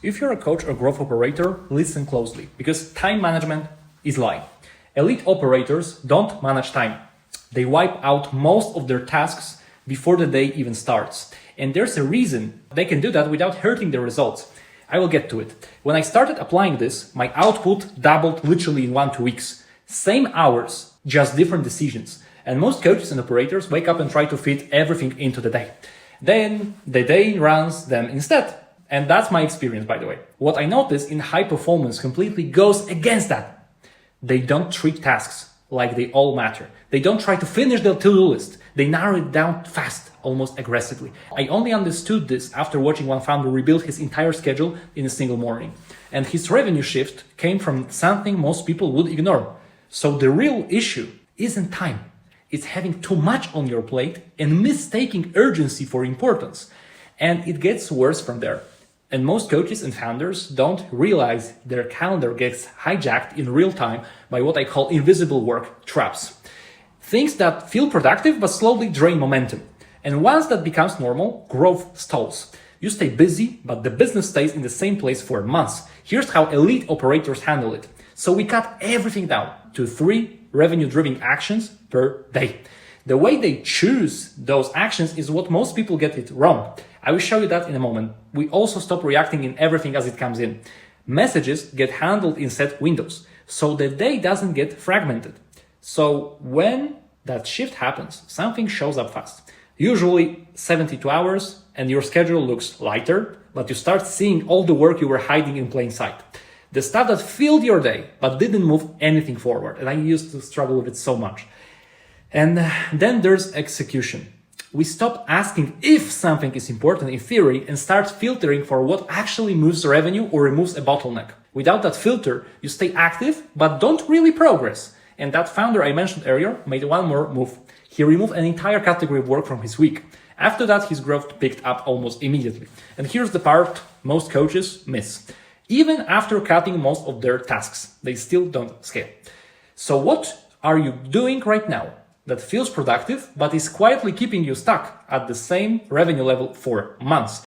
If you're a coach or growth operator, listen closely, because time management is lying. Elite operators don't manage time. They wipe out most of their tasks before the day even starts. And there's a reason they can do that without hurting the results. I will get to it. When I started applying this, my output doubled literally in 1-2 weeks. Same hours, just different decisions. And most coaches and operators wake up and try to fit everything into the day. Then the day runs them instead. And that's my experience, by the way. What I notice in high performance completely goes against that. They don't treat tasks like they all matter. They don't try to finish their to-do list. They narrow it down fast, almost aggressively. I only understood this after watching one founder rebuild his entire schedule in a single morning. And his revenue shift came from something most people would ignore. So the real issue isn't time. It's having too much on your plate and mistaking urgency for importance. And it gets worse from there. And most coaches and founders don't realize their calendar gets hijacked in real time by what I call invisible work traps. Things that feel productive but slowly drain momentum. And once that becomes normal, growth stalls. You stay busy, but the business stays in the same place for months. Here's how elite operators handle it. So we cut everything down to 3 revenue-driven actions per day. The way they choose those actions is what most people get it wrong. I will show you that in a moment. We also stop reacting in everything as it comes in. Messages get handled in set windows, so the day doesn't get fragmented. So when that shift happens, something shows up fast. Usually 72 hours and your schedule looks lighter, but you start seeing all the work you were hiding in plain sight. The stuff that filled your day but didn't move anything forward. And I used to struggle with it so much. And then there's execution. We stop asking if something is important in theory and start filtering for what actually moves revenue or removes a bottleneck. Without that filter, you stay active but don't really progress. And that founder I mentioned earlier made one more move. He removed an entire category of work from his week. After that, his growth picked up almost immediately. And here's the part most coaches miss. Even after cutting most of their tasks, they still don't scale. So what are you doing right now that feels productive, but is quietly keeping you stuck at the same revenue level for months?